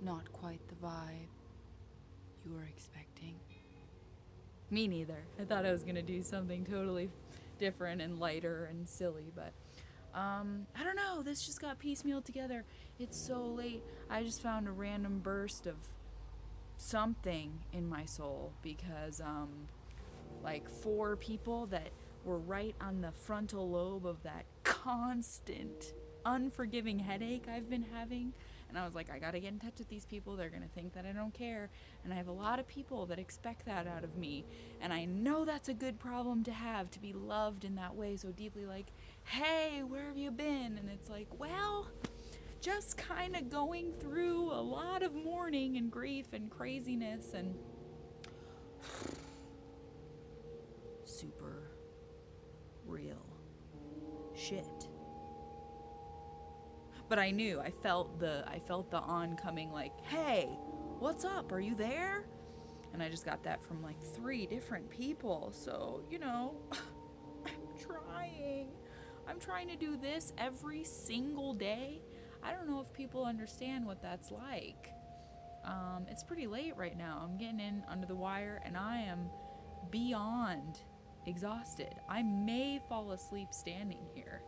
Not quite the vibe you were expecting. Me neither. I thought I was gonna do something totally different and lighter and silly, but I don't know. This just got piecemealed together. It's so late. I just found a random burst of something in my soul because like 4 people that were right on the frontal lobe of that constant unforgiving headache I've been having. And I was like, I gotta get in touch with these people. They're gonna think that I don't care. And I have a lot of people that expect that out of me. And I know that's a good problem to have, to be loved in that way so deeply, like, hey, where have you been? And it's like, well, just kind of going through a lot of mourning and grief and craziness and super real shit. But I knew, I felt the oncoming, like, hey, what's up? Are you there? And I just got that from like 3 different people. So, trying. I'm trying to do this every single day. I don't know if people understand what that's like. It's pretty late right now. I'm getting in under the wire and I am beyond exhausted. I may fall asleep standing here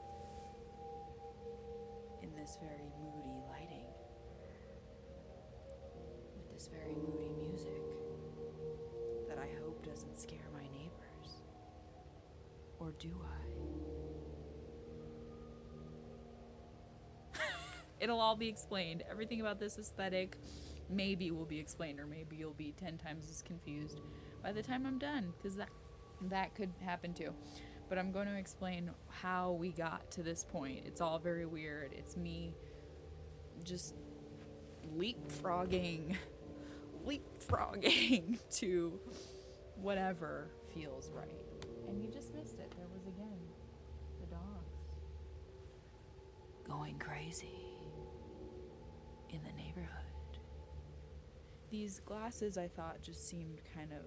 in this very moody lighting with this very moody music that I hope doesn't scare my neighbors. Or do I? It'll all be explained. Everything about this aesthetic maybe will be explained, or maybe you'll be 10 times as confused by the time I'm done, because that could happen too. But I'm going to explain how we got to this point. It's all very weird. It's me just leapfrogging to whatever feels right. And you just missed it. There was again the dogs going crazy in the neighborhood. These glasses, I thought, just seemed kind of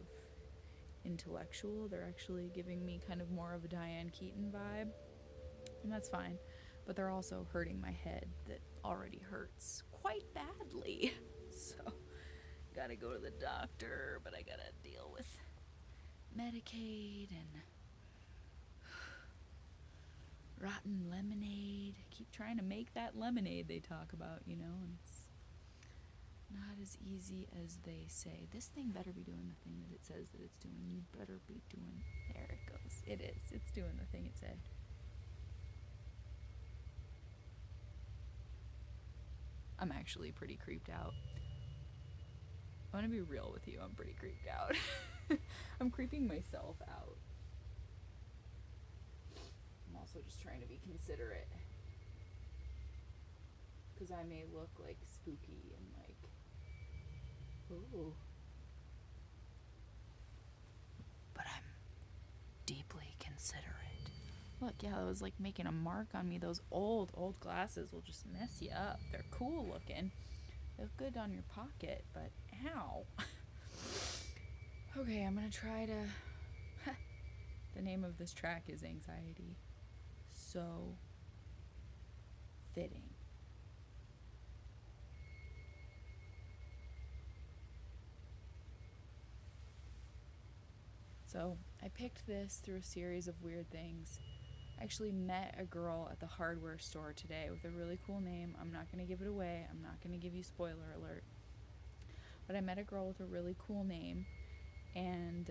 intellectual. They're actually giving me kind of more of a Diane Keaton vibe, and that's fine. But they're also hurting my head that already hurts quite badly. So, gotta go to the doctor, but I gotta deal with Medicaid and rotten lemonade. Keep trying to make that lemonade they talk about, and it's not as easy as they say. This thing better be doing the thing that it says that it's doing. You better be doing. There it goes. It is. It's doing the thing it said. I'm actually pretty creeped out. I'm gonna be real with you. I'm pretty creeped out. I'm creeping myself out. I'm also just trying to be considerate, because I may look like spooky and like, ooh. But I'm deeply considerate. Look, yeah, that was like making a mark on me. Those old glasses will just mess you up. They're cool looking. They look good on your pocket, but ow. Okay, I'm gonna try to... The name of this track is Anxiety. So fitting. So I picked this through a series of weird things. I actually met a girl at the hardware store today with a really cool name. I'm not going to give it away. I'm not going to give you spoiler alert. But I met a girl with a really cool name, and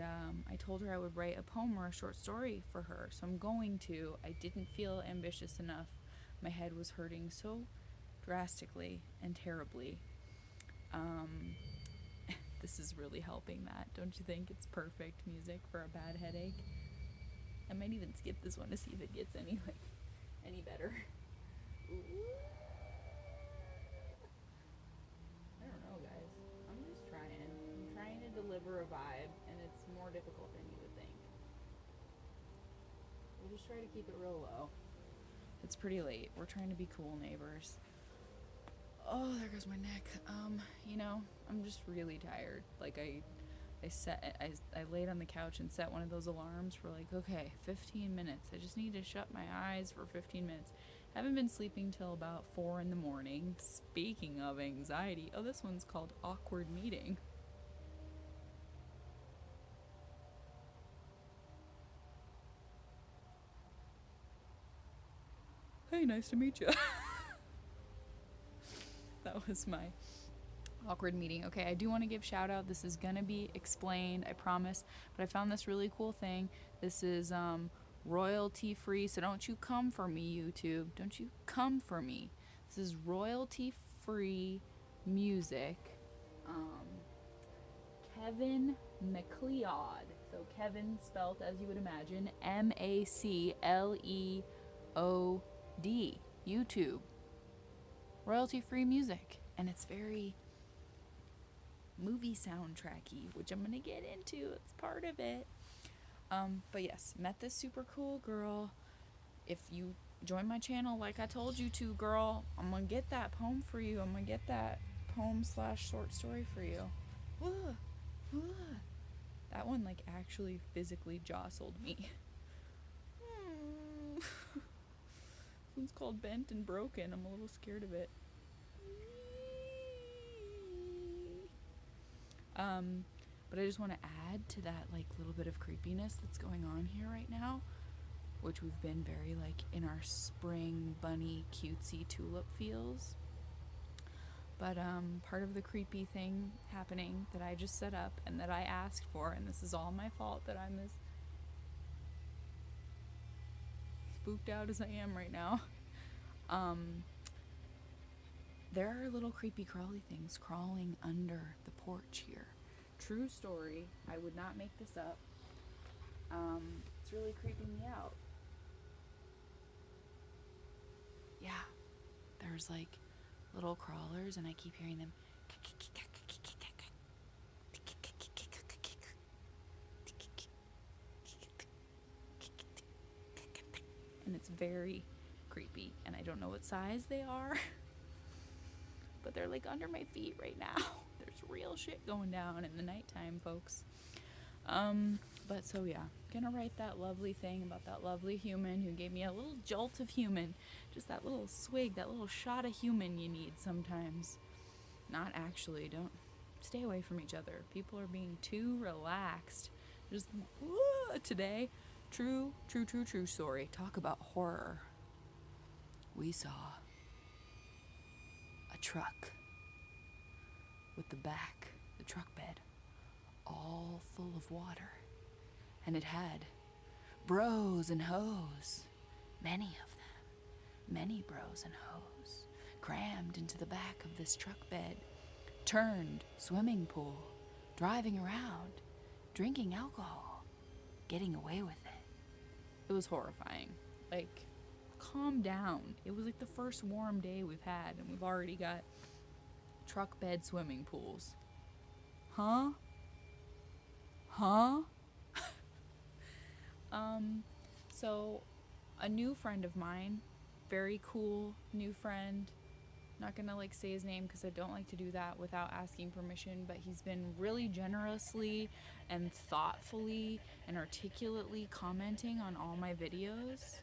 I told her I would write a poem or a short story for her. So I'm going to. I didn't feel ambitious enough. My head was hurting so drastically and terribly. This is really helping that. Don't you think? It's perfect music for a bad headache. I might even skip this one to see if it gets any better. I don't know, guys. I'm just trying. I'm trying to deliver a vibe, and it's more difficult than you would think. We'll just try to keep it real low. It's pretty late. We're trying to be cool neighbors. Oh, there goes my neck. I'm just really tired. Like I laid on the couch and set one of those alarms for like, okay, 15 minutes. I just need to shut my eyes for 15 minutes. Haven't been sleeping till about 4 in the morning. Speaking of anxiety, oh, this one's called Awkward Meeting. Hey, nice to meet you. That was my awkward meeting. Okay, I do want to give shout out. This is gonna be explained, I promise. But I found this really cool thing. This is royalty free, so don't you come for me, YouTube. Don't you come for me. This is royalty free music. Kevin MacLeod. So Kevin spelled as you would imagine, MacLeod. YouTube. Royalty free music. And it's very movie soundtracky, which I'm gonna get into. It's part of it. But yes, met this super cool girl. If you join my channel like I told you to, girl, I'm gonna get that poem for you. I'm gonna get that poem/short story for you. That one like actually physically jostled me. This one's called Bent and Broken. I'm a little scared of it. But I just want to add to that like little bit of creepiness that's going on here right now, which we've been very like in our spring bunny cutesy tulip feels. But part of the creepy thing happening that I just set up and that I asked for, and this is all my fault that I'm as spooked out as I am right now. There are little creepy crawly things crawling under the porch here. True story. I would not make this up. It's really creeping me out. Yeah. There's like little crawlers and I keep hearing them. And it's very creepy and I don't know what size they are. But they're like under my feet right now. There's real shit going down in the nighttime, folks. But so yeah, gonna write that lovely thing about that lovely human who gave me a little jolt of human. Just that little swig, that little shot of human you need sometimes. Not actually, don't stay away from each other. People are being too relaxed. Just today, true story. Talk about horror. We saw a truck with the truck bed, all full of water. And it had bros and hoes, many of them, many bros and hoes, crammed into the back of this truck bed, turned swimming pool, driving around, drinking alcohol, getting away with it. It was horrifying. Like, calm down. It was like the first warm day we've had, and we've already got truck bed swimming pools. Huh? So a new friend of mine, very cool new friend, not gonna like say his name because I don't like to do that without asking permission, but he's been really generously and thoughtfully and articulately commenting on all my videos.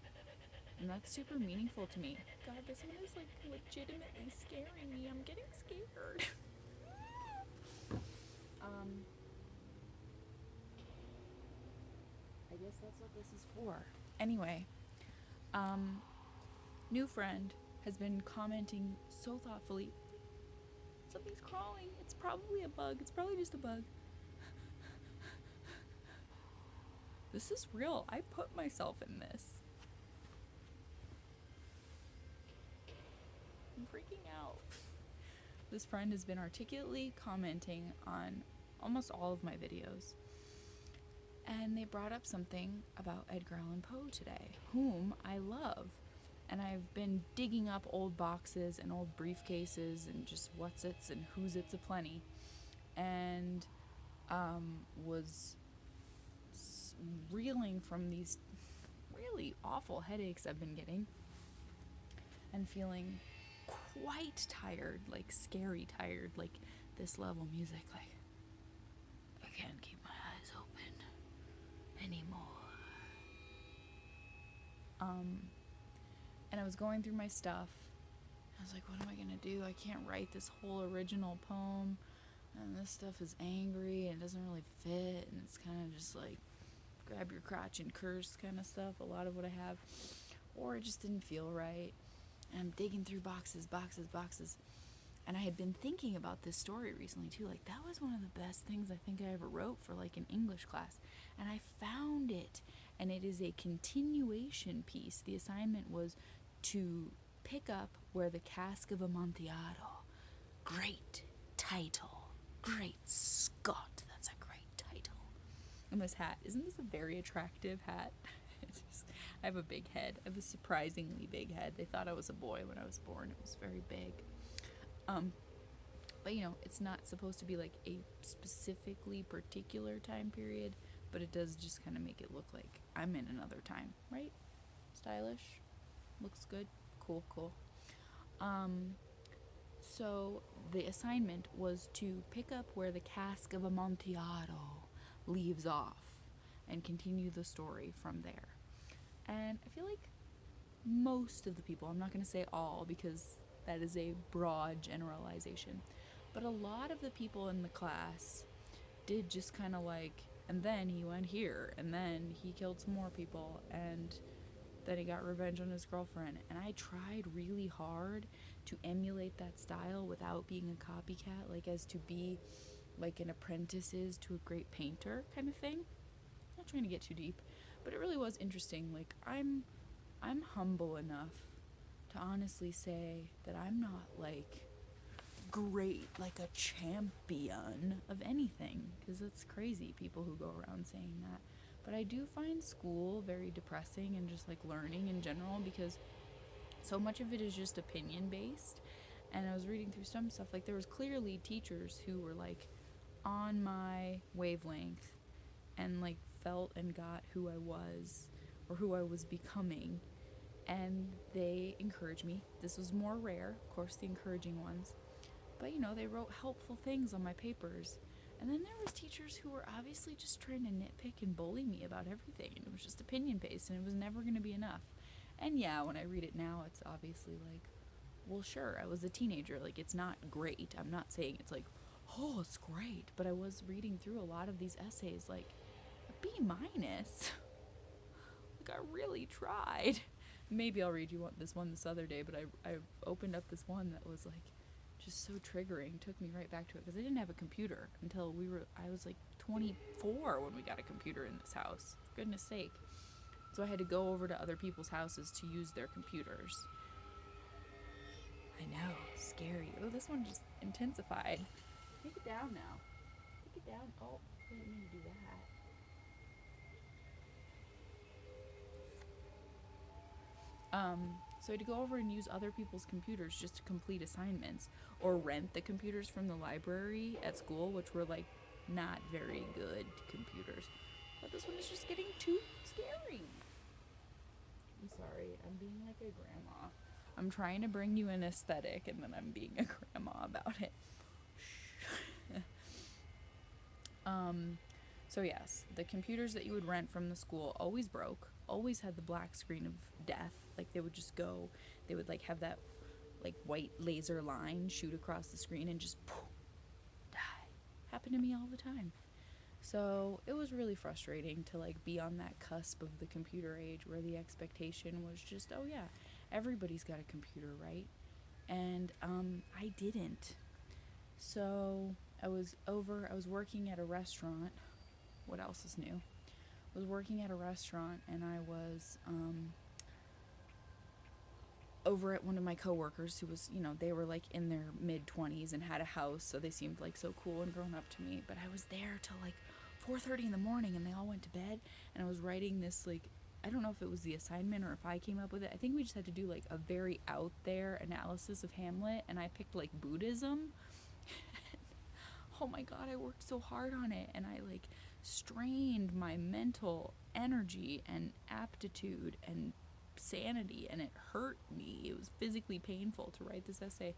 And that's super meaningful to me. God, this one is like legitimately scaring me. I'm getting scared. I guess that's what this is for. Anyway, new friend has been commenting so thoughtfully. Something's crawling. It's probably a bug. It's probably just a bug. This is real. I put myself in this. I'm freaking out. This friend has been articulately commenting on almost all of my videos. And they brought up something about Edgar Allan Poe today, whom I love. And I've been digging up old boxes and old briefcases and just what's-its and who's-its aplenty. And was reeling from these really awful headaches I've been getting. And feeling quite tired, like scary tired, like this level music, like I can't keep my eyes open anymore. And I was going through my stuff. I was like, what am I going to do? I can't write this whole original poem. And this stuff is angry and it doesn't really fit. And it's kind of just like grab your crotch and curse kind of stuff, a lot of what I have. Or it just didn't feel right. And I'm digging through boxes. And I had been thinking about this story recently too. Like, that was one of the best things I think I ever wrote for like an English class. And I found it. And it is a continuation piece. The assignment was to pick up where the cask of Amantillado. Great title. Great Scott. That's a great title. And this hat. Isn't this a very attractive hat? I have a big head. I have a surprisingly big head. They thought I was a boy when I was born. It was very big. But you know, it's not supposed to be like a specifically particular time period, but it does just kind of make it look like I'm in another time, right? Stylish. Looks good. Cool. So the assignment was to pick up where the cask of Amontillado leaves off and continue the story from there. And I feel like most of the people, I'm not going to say all because that is a broad generalization, but a lot of the people in the class did just kind of like, and then he went here, and then he killed some more people, and then he got revenge on his girlfriend. And I tried really hard to emulate that style without being a copycat, like as to be like an apprentice is to a great painter kind of thing. Not trying to get too deep, but it really was interesting. Like, I'm humble enough to honestly say that I'm not like great, like a champion of anything, because it's crazy people who go around saying that. But I do find school very depressing, and just like learning in general, because so much of it is just opinion based. And I was reading through some stuff, like there was clearly teachers who were like on my wavelength and like felt and got who I was or who I was becoming, and they encouraged me. This was more rare, of course, the encouraging ones, but you know, they wrote helpful things on my papers. And then there was teachers who were obviously just trying to nitpick and bully me about everything, and it was just opinion based, and it was never going to be enough. And yeah, when I read it now, it's obviously like, well, sure, I was a teenager, like, it's not great. I'm not saying it's like, oh, it's great, but I was reading through a lot of these essays like a B minus. Like, I really tried. Maybe I'll read you this other day, but I opened up this one that was like just so triggering. Took me right back to it because I didn't have a computer until I was like 24 when we got a computer in this house. For goodness sake. So I had to go over to other people's houses to use their computers. I know, scary. Oh, this one just intensified. Take it down now. Take it down. Oh, I didn't mean to do that. So I had to go over and use other people's computers just to complete assignments, or rent the computers from the library at school, which were like not very good computers. But this one is just getting too scary. I'm sorry, I'm being like a grandma. I'm trying to bring you an aesthetic, and then I'm being a grandma about it. So yes, the computers that you would rent from the school always broke, always had the black screen of death. Like, they would just go, they would like have that like white laser line shoot across the screen and just poof, die. Happened to me all the time. So it was really frustrating to like be on that cusp of the computer age where the expectation was just, oh yeah, everybody's got a computer, right? And I didn't. So I was working at a restaurant. What else is new? I was working at a restaurant, and I was over at one of my coworkers who was, you know, they were like in their mid-20s and had a house, so they seemed like so cool and grown up to me. But I was there till like 4:30 in the morning, and they all went to bed, and I was writing this, like, I don't know if it was the assignment or if I came up with it. I think we just had to do like a very out there analysis of Hamlet, and I picked like Buddhism. Oh my god, I worked so hard on it, and I like strained my mental energy and aptitude and sanity, and it hurt me. It was physically painful to write this essay.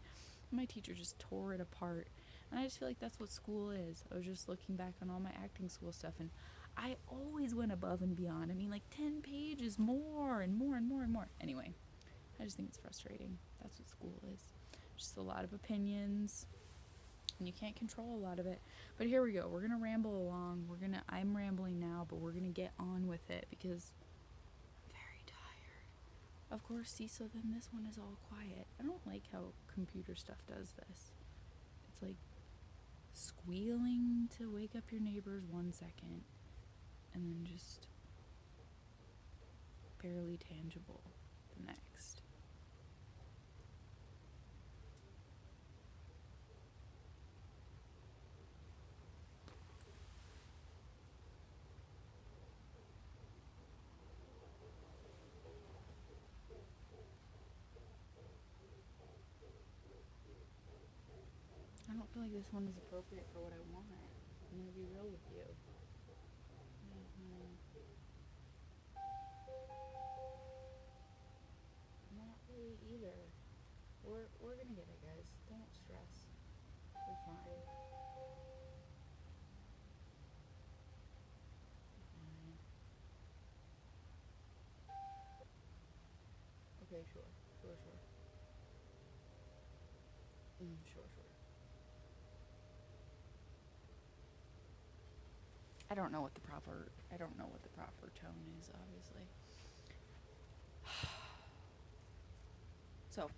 My teacher just tore it apart, and I just feel like that's what school is. I was just looking back on all my acting school stuff, and I always went above and beyond. I mean, like 10 pages more and more and more and more. Anyway, I just think it's frustrating. That's what school is. Just a lot of opinions, and you can't control a lot of it. But here we go. We're gonna ramble along. I'm rambling now, but we're gonna get on with it because I'm very tired. Of course, see, so then this one is all quiet. I don't like how computer stuff does this. It's like squealing to wake up your neighbors 1 second, and then just barely tangible the next. I don't feel like this one is appropriate for what I want. I'm gonna be real with you. Not really either. We're gonna get it, guys. Don't stress. We're fine. Fine. Okay, sure. Sure. Sure. I don't know what the proper tone is, obviously. So,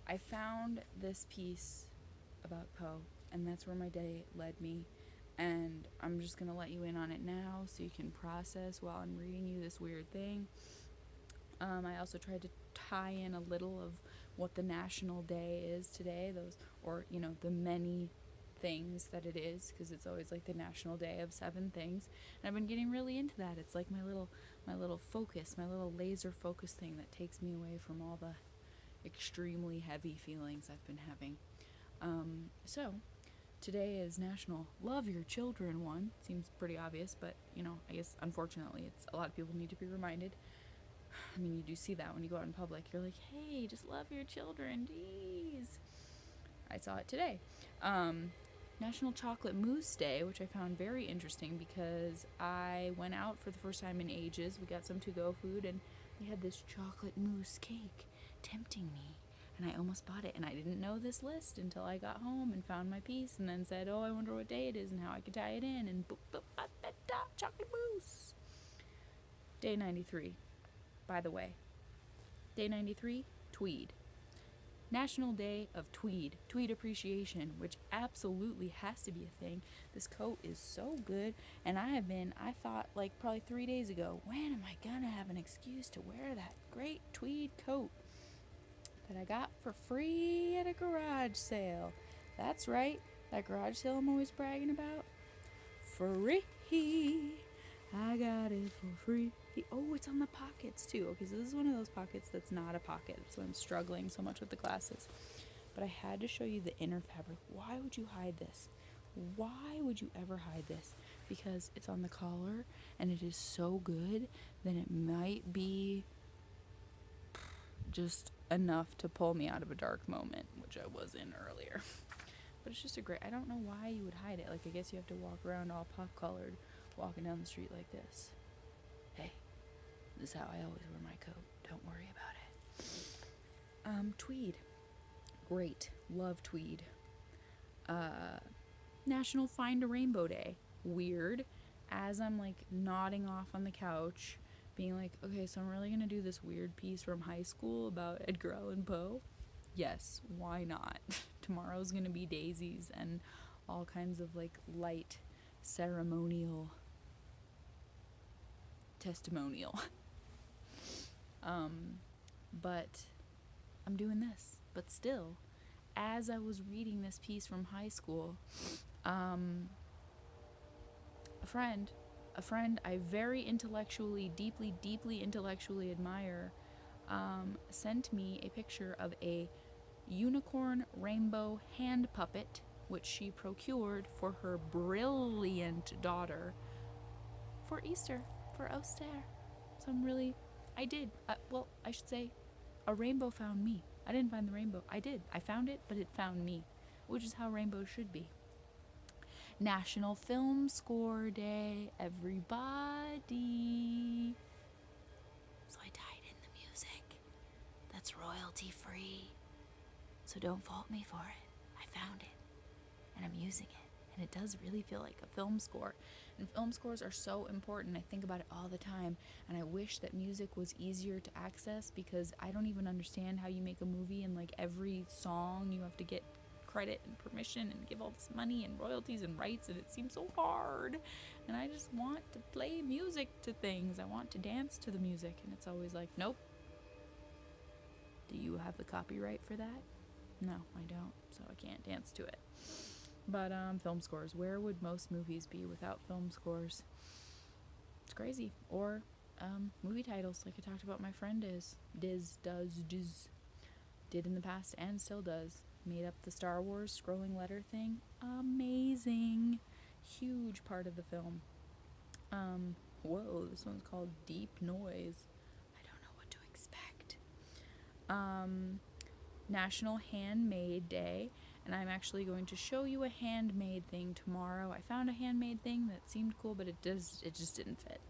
I found this piece about Poe, and that's where my day led me. And I'm just going to let you in on it now so you can process while I'm reading you this weird thing. I also tried to tie in a little of what the national day is today, the many things that it is, because it's always like the national day of 7 things. And I've been getting really into that. It's like my little focus, my little laser focus thing that takes me away from all the extremely heavy feelings I've been having. So today is National Love Your Children one. Seems pretty obvious, but I guess unfortunately it's a lot of people need to be reminded. I mean, you do see that when you go out in public. You're like, hey, just love your children, jeez. I saw it today. National Chocolate Mousse Day, which I found very interesting because I went out for the first time in ages. We got some to-go food, and they had this chocolate mousse cake tempting me. And I almost bought it, and I didn't know this list until I got home and found my piece, and then said, oh, I wonder what day it is and how I could tie it in, and boop, boop, boop, boop, boop, chocolate mousse. Day 93. By the way, day 93, tweed. National Day of Tweed Appreciation, which absolutely has to be a thing. This coat is so good, and I thought like probably 3 days ago, when am I gonna have an excuse to wear that great tweed coat that I got for free at a garage sale? That's right, that garage sale I'm always bragging about. Free. I got it for free. Oh, it's on the pockets too. Okay, so this is one of those pockets that's not a pocket. So I'm struggling so much with the glasses. But I had to show you the inner fabric. Why would you hide this? Why would you ever hide this? Because it's on the collar and it is so good that it might be just enough to pull me out of a dark moment, which I was in earlier. But it's just I don't know why you would hide it. Like, I guess you have to walk around all pop-colored, walking down the street like this. Hey, this is how I always wear my coat. Don't worry about it. Tweed. Great. Love tweed. National Find a Rainbow Day. Weird. As I'm, like, nodding off on the couch, being like, okay, so I'm really going to do this weird piece from high school about Edgar Allan Poe. Yes, why not? Tomorrow's going to be daisies and all kinds of, like, light ceremonial testimonial. But I'm doing this. But still, as I was reading this piece from high school, a friend I very intellectually, deeply intellectually admire, sent me a picture of a unicorn rainbow hand puppet, which she procured for her brilliant daughter for Easter, for Oster. So I should say, a rainbow found me. I didn't find the rainbow. I found it, but it found me, which is how rainbows should be. National Film Score Day, everybody. So I tied in the music. The that's royalty free. So don't fault me for it. I found it, and I'm using it. And it does really feel like a film score. And film scores are so important. I think about it all the time. And I wish that music was easier to access, because I don't even understand how you make a movie and like every song you have to get credit and permission and give all this money and royalties and rights, and it seems so hard. And I just want to play music to things. I want to dance to the music. And it's always like, nope. Do you have the copyright for that? No, I don't. So I can't dance to it. But film scores. Where would most movies be without film scores? It's crazy. Or movie titles, like I talked about. My friend did in the past and still does. Made up the Star Wars scrolling letter thing. Amazing. Huge part of the film. Whoa, this one's called Deep Noise. I don't know what to expect. National Handmade Day, and I'm actually going to show you a handmade thing tomorrow. I found a handmade thing that seemed cool, but it just didn't fit.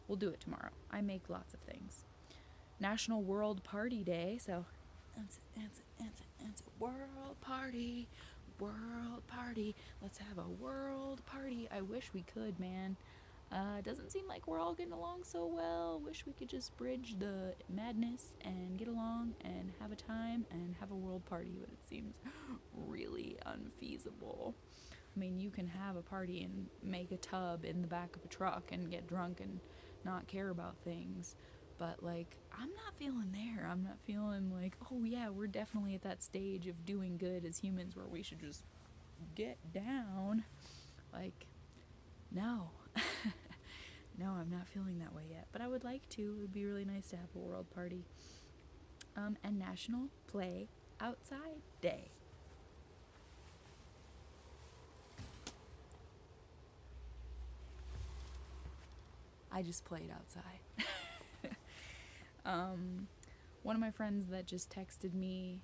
We'll do it tomorrow. I make lots of things. National World Party Day, so it's a world party, let's have a world party. I wish we could, man. Doesn't seem like we're all getting along so well. Wish we could just bridge the madness and get along and have a time and have a world party, but it seems really unfeasible. I mean, you can have a party and make a tub in the back of a truck and get drunk and not care about things, but like, I'm not feeling there. I'm not feeling like, oh yeah, we're definitely at that stage of doing good as humans where we should just get down. Like, no. No, I'm not feeling that way yet, but I would like to. It would be really nice to have a world party. And National Play Outside Day. I just played outside. One of my friends that just texted me,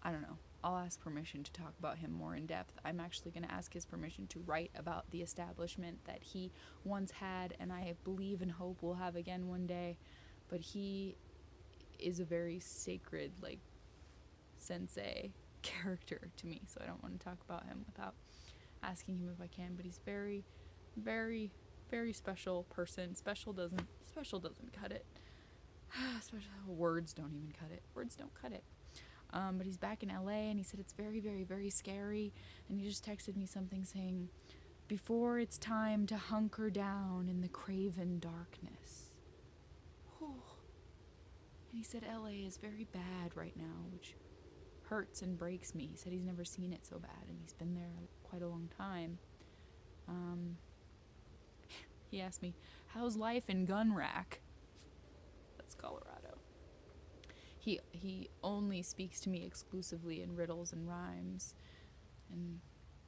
I don't know, I'll ask permission to talk about him more in depth. I'm actually going to ask his permission to write about the establishment that he once had, and I believe and hope will have again one day. But he is a very sacred, like, sensei character to me, so I don't want to talk about him without asking him if I can. But he's very, very, very special person. Special doesn't cut it. Words don't even cut it. Words don't cut it. But he's back in LA, and he said it's very, very, very scary. And he just texted me something saying, before it's time to hunker down in the craven darkness. Whew. And he said LA is very bad right now, which hurts and breaks me. He said he's never seen it so bad, and he's been there quite a long time. He asked me, how's life in Gun Rack? That's Colorado. He only speaks to me exclusively in riddles and rhymes and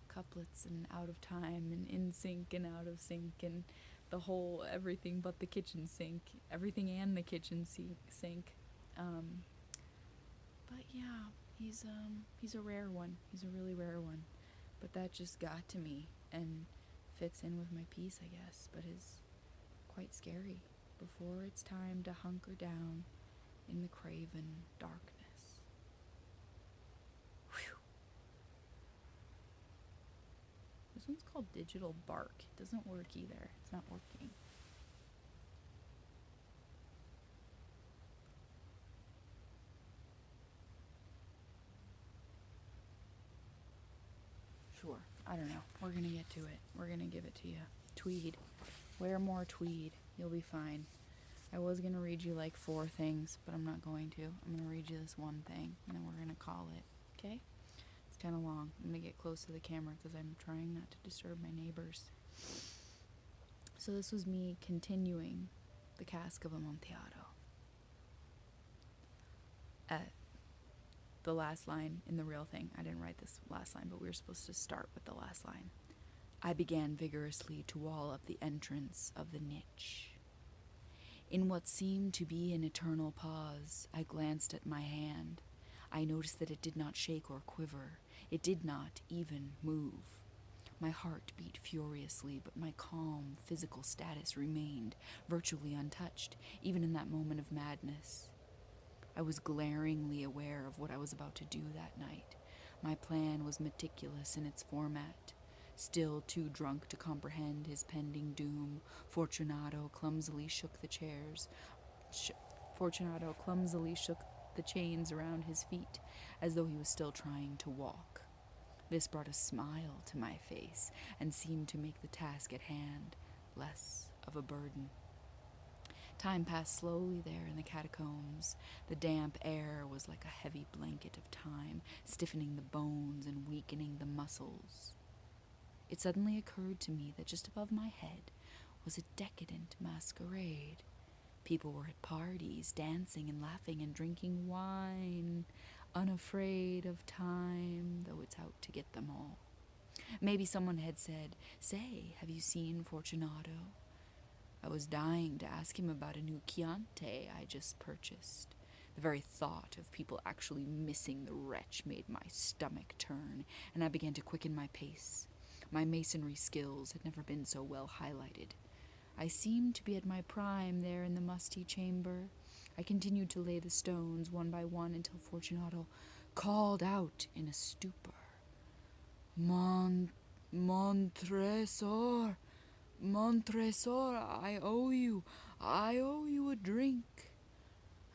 couplets and out of time and in sync and out of sync and the whole everything but the kitchen sink, everything and the kitchen sink. But yeah, he's a rare one. He's a really rare one. But that just got to me and fits in with my piece, I guess, but is quite scary. Before it's time to hunker down in the craven darkness. Whew. This one's called Digital Bark. It doesn't work either. It's not working. Sure. I don't know. We're gonna get to it. We're gonna give it to you. Tweed. Wear more tweed. You'll be fine. I was going to read you like 4 things, but I'm not going to. I'm going to read you this one thing, and then we're going to call it, okay? It's kind of long. I'm going to get close to the camera because I'm trying not to disturb my neighbors. So this was me continuing the cask of Amantillado. The last line in the real thing. I didn't write this last line, but we were supposed to start with the last line. I began vigorously to wall up the entrance of the niche. In what seemed to be an eternal pause, I glanced at my hand. I noticed that it did not shake or quiver. It did not even move. My heart beat furiously, but my calm, physical status remained virtually untouched, even in that moment of madness. I was glaringly aware of what I was about to do that night. My plan was meticulous in its format. Still too drunk to comprehend his pending doom, Fortunato clumsily shook the chairs. Fortunato clumsily shook the chains around his feet, as though he was still trying to walk. This brought a smile to my face and seemed to make the task at hand less of a burden. Time passed slowly there in the catacombs. The damp air was like a heavy blanket of time, stiffening the bones and weakening the muscles. It suddenly occurred to me that just above my head was a decadent masquerade. People were at parties, dancing and laughing and drinking wine, unafraid of time, though it's out to get them all. Maybe someone had said, "Say, have you seen Fortunato?" I was dying to ask him about a new Chianti I just purchased. The very thought of people actually missing the wretch made my stomach turn, and I began to quicken my pace. My masonry skills had never been so well highlighted. I seemed to be at my prime there in the musty chamber. I continued to lay the stones one by one until Fortunato called out in a stupor. Montresor, Montresor, I owe you a drink.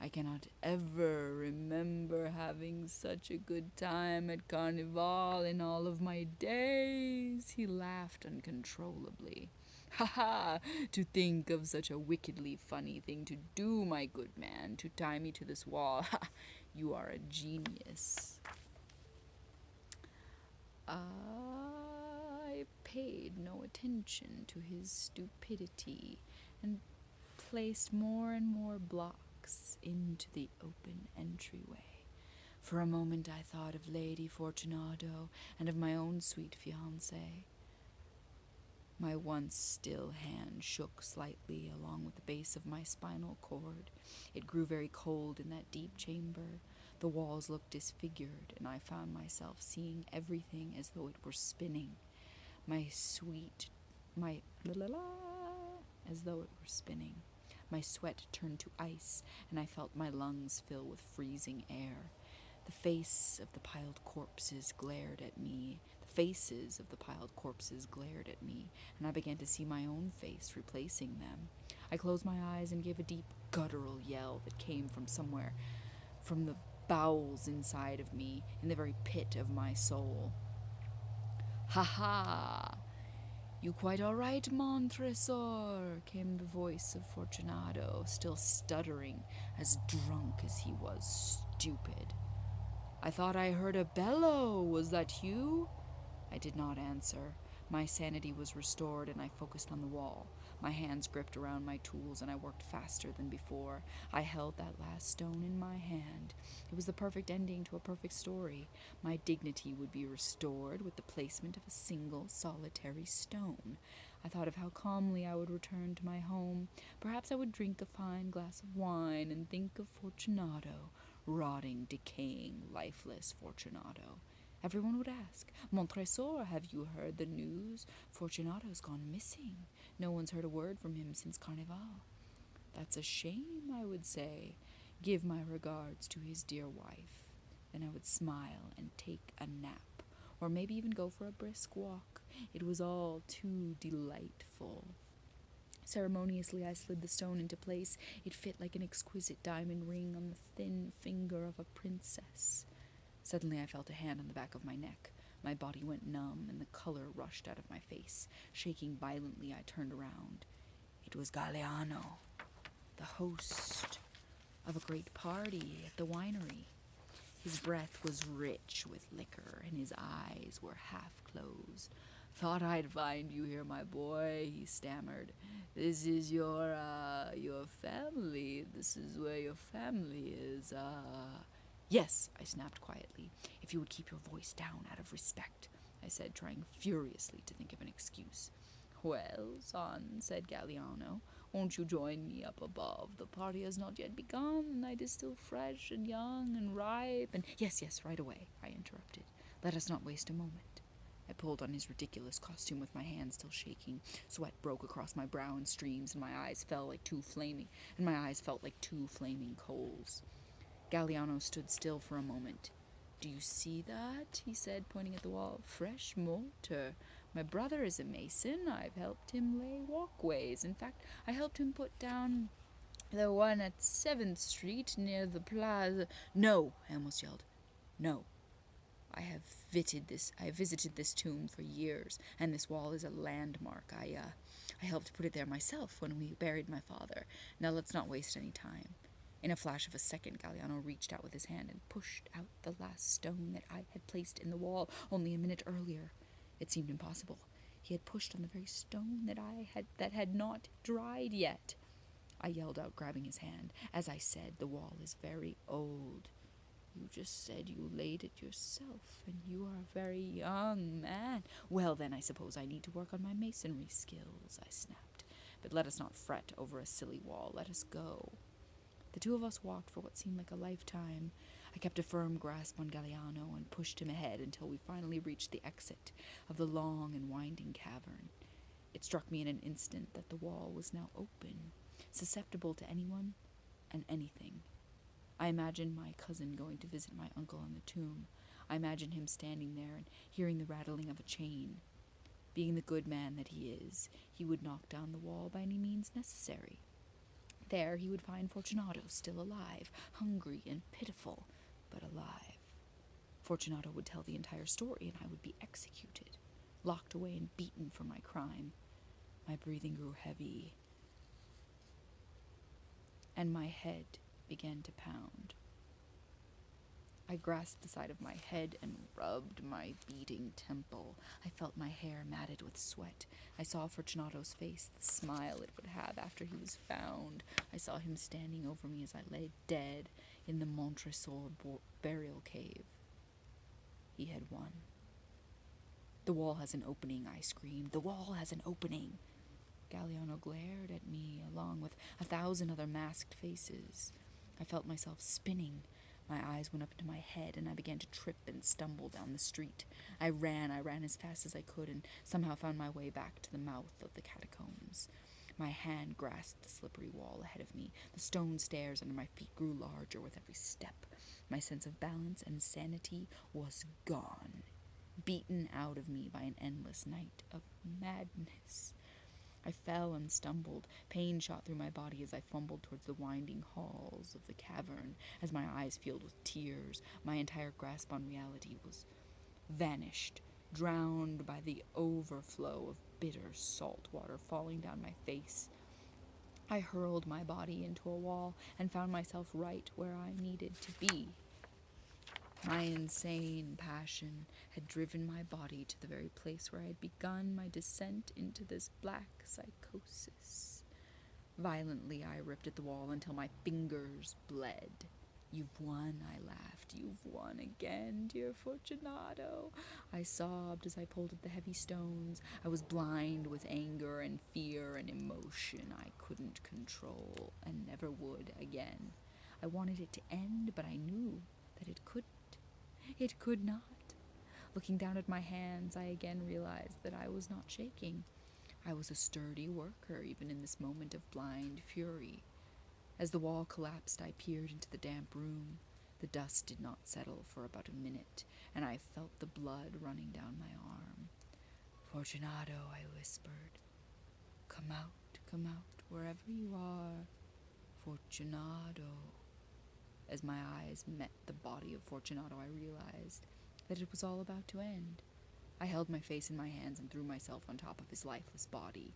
I cannot ever remember having such a good time at Carnival in all of my days. He laughed uncontrollably. Ha ha! To think of such a wickedly funny thing to do, my good man, to tie me to this wall. Ha! You are a genius. I paid no attention to his stupidity and placed more and more blocks into the open entryway. For a moment I thought of Lady Fortunato and of my own sweet fiancé. My once still hand shook slightly along with the base of my spinal cord. It grew very cold in that deep chamber. The walls looked disfigured, and I found myself seeing everything as though it were spinning. As though it were spinning. My sweat turned to ice, and I felt my lungs fill with freezing air. The faces of the piled corpses glared at me, and I began to see my own face replacing them. I closed my eyes and gave a deep, guttural yell that came from somewhere, from the bowels inside of me, in the very pit of my soul. "Ha ha! You quite all right, Montresor?" came the voice of Fortunato, still stuttering, as drunk as he was stupid. "I thought I heard a bellow. Was that you?" I did not answer. My sanity was restored, and I focused on the wall. My hands gripped around my tools, and I worked faster than before. I held that last stone in my hand. It was the perfect ending to a perfect story. My dignity would be restored with the placement of a single solitary stone. I thought of how calmly I would return to my home. Perhaps I would drink a fine glass of wine and think of Fortunato, rotting, decaying, lifeless Fortunato. Everyone would ask, "Montresor, have you heard the news? Fortunato's gone missing. No one's heard a word from him since Carnival." "That's a shame," I would say. "Give my regards to his dear wife." Then I would smile and take a nap, or maybe even go for a brisk walk. It was all too delightful. Ceremoniously I slid the stone into place. It fit like an exquisite diamond ring on the thin finger of a princess. Suddenly I felt a hand on the back of my neck. My body went numb, and the color rushed out of my face. Shaking violently, I turned around. It was Galliano, the host of a great party at the winery. His breath was rich with liquor, and his eyes were half closed. "Thought I'd find you here, my boy," he stammered. "This is your family. This is where your family is, Yes," I snapped quietly. "If you would keep your voice down out of respect," I said, trying furiously to think of an excuse. "Well, son," said Galliano, "won't you join me up above? The party has not yet begun. The night is still fresh and young and ripe and—" Yes, right away," I interrupted. "Let us not waste a moment." I pulled on his ridiculous costume with my hand still shaking. Sweat broke across my brow in streams, and my eyes felt like two flaming coals. Galliano stood still for a moment. "Do you see that?" he said, pointing at the wall. "Fresh mortar. My brother is a mason. I've helped him lay walkways. In fact, I helped him put down the one at 7th Street near the plaza." "No!" I almost yelled. "No. I have visited this tomb for years, and this wall is a landmark. I helped put it there myself when we buried my father. Now let's not waste any time." In a flash of a second, Galliano reached out with his hand and pushed out the last stone that I had placed in the wall only a minute earlier. It seemed impossible. He had pushed on the very stone that had not dried yet. I yelled out, grabbing his hand. "As I said, the wall is very old. You just said you laid it yourself, and you are a very young man." "Well, then, I suppose I need to work on my masonry skills," I snapped. "But let us not fret over a silly wall. Let us go." The two of us walked for what seemed like a lifetime. I kept a firm grasp on Galliano and pushed him ahead until we finally reached the exit of the long and winding cavern. It struck me in an instant that the wall was now open, susceptible to anyone and anything. I imagined my cousin going to visit my uncle on the tomb. I imagined him standing there and hearing the rattling of a chain. Being the good man that he is, he would knock down the wall by any means necessary. There he would find Fortunato still alive, hungry and pitiful, but alive. Fortunato would tell the entire story, and I would be executed, locked away and beaten for my crime. My breathing grew heavy, and my head began to pound. I grasped the side of my head and rubbed my beating temple. I felt my hair matted with sweat. I saw Fortunato's face, the smile it would have after he was found. I saw him standing over me as I lay dead in the Montresor burial cave. He had won. "The wall has an opening," I screamed. "The wall has an opening." Galliano glared at me along with 1,000 other masked faces. I felt myself spinning. My eyes went up into my head, and I began to trip and stumble down the street. I ran as fast as I could, and somehow found my way back to the mouth of the catacombs. My hand grasped the slippery wall ahead of me. The stone stairs under my feet grew larger with every step. My sense of balance and sanity was gone, beaten out of me by an endless night of madness. I fell and stumbled. Pain shot through my body as I fumbled towards the winding halls of the cavern. As my eyes filled with tears, my entire grasp on reality was vanished, drowned by the overflow of bitter salt water falling down my face. I hurled my body into a wall and found myself right where I needed to be. My insane passion had driven my body to the very place where I had begun my descent into this black psychosis. Violently, I ripped at the wall until my fingers bled. "You've won," I laughed. "You've won again, dear Fortunato." I sobbed as I pulled at the heavy stones. I was blind with anger and fear and emotion I couldn't control and never would again. I wanted it to end, but I knew that it couldn't. It could not. Looking down at my hands, I again realized that I was not shaking. I was a sturdy worker, even in this moment of blind fury. As the wall collapsed, I peered into the damp room. The dust did not settle for about a minute, and I felt the blood running down my arm. "Fortunato," I whispered. Come out, wherever you are. Fortunato." As my eyes met the body of Fortunato, I realized that it was all about to end. I held my face in my hands and threw myself on top of his lifeless body.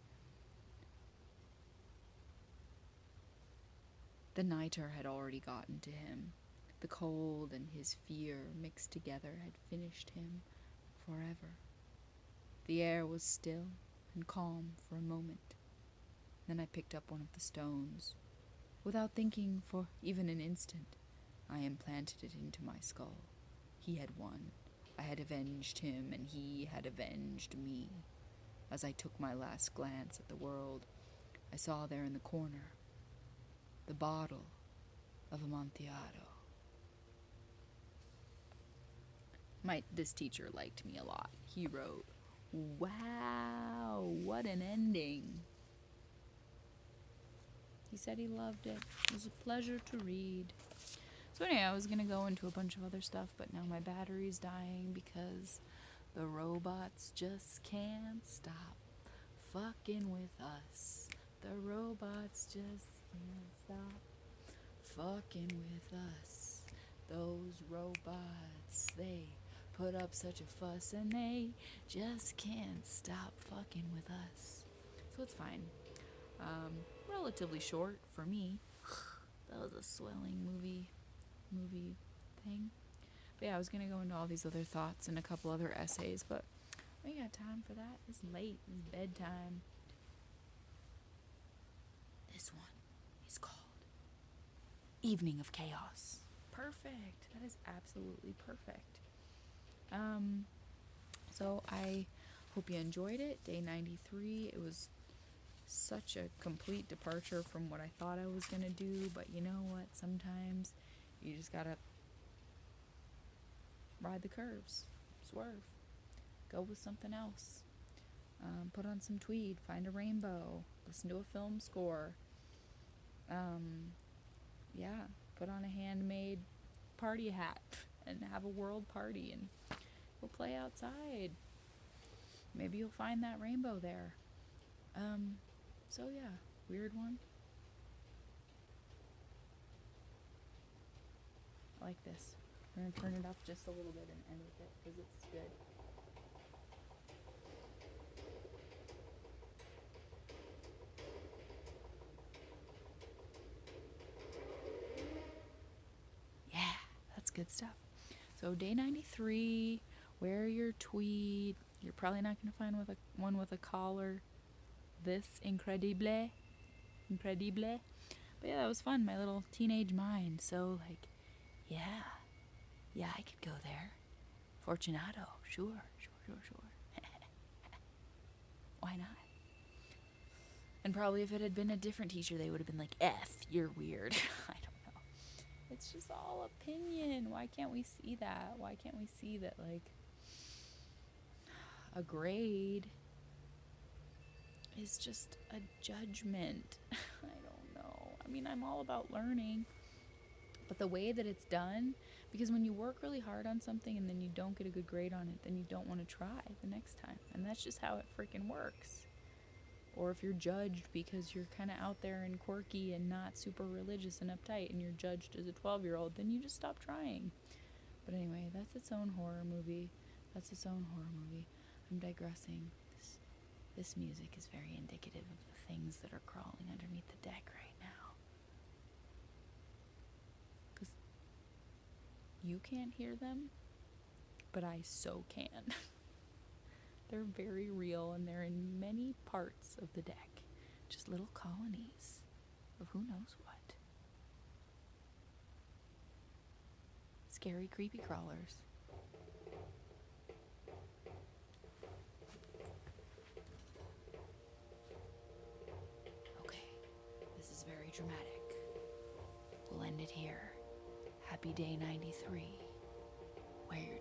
The nitre had already gotten to him. The cold and his fear mixed together had finished him forever. The air was still and calm for a moment. Then I picked up one of the stones. Without thinking for even an instant, I implanted it into my skull. He had won. I had avenged him, and he had avenged me. As I took my last glance at the world, I saw there in the corner the bottle of Amantillado. This teacher liked me a lot. He wrote, "Wow, what an ending." He said he loved it. It was a pleasure to read. So anyway, I was gonna go into a bunch of other stuff, but now my battery's dying because the robots just can't stop fucking with us. The robots just can't stop fucking with us. Those robots, they put up such a fuss and they just can't stop fucking with us. So it's fine. Relatively short for me. That was a swelling movie thing. But yeah, I was gonna go into all these other thoughts and a couple other essays, but we got time for that. It's late. It's bedtime. This one is called Evening of Chaos. Perfect. That is absolutely perfect. So I hope you enjoyed it. Day 93. It was such a complete departure from what I thought I was gonna do, but you know what? Sometimes you just gotta ride the curves, swerve, go with something else. Put on some tweed, find a rainbow, listen to a film score. Yeah, put on a handmade party hat and have a world party and go play outside. Maybe you'll find that rainbow there. So yeah, weird one. I like this. We're gonna turn it up just a little bit and end with it because it's good. Yeah, that's good stuff. So day 93, wear your tweed. You're probably not gonna find one with a collar. This incredible. But yeah, that was fun. My little teenage mind. So like, yeah, I could go there. Fortunato, sure. Why not? And probably if it had been a different teacher, they would have been like, F, you're weird. I don't know. It's just all opinion. Why can't we see that? Why can't we see that, like, a grade is just a judgment? I don't know. I mean, I'm all about learning. But the way that it's done, because when you work really hard on something and then you don't get a good grade on it, then you don't want to try the next time. And that's just how it freaking works. Or if you're judged because you're kind of out there and quirky and not super religious and uptight and you're judged as a 12-year-old, then you just stop trying. But anyway, that's its own horror movie. I'm digressing. This music is very indicative of the things that are crawling underneath the deck right now. Because you can't hear them, but I so can. They're very real, and they're in many parts of the deck. Just little colonies of who knows what. Scary, creepy crawlers. Okay, this is very dramatic. We'll end it here. Happy day 93. Wear your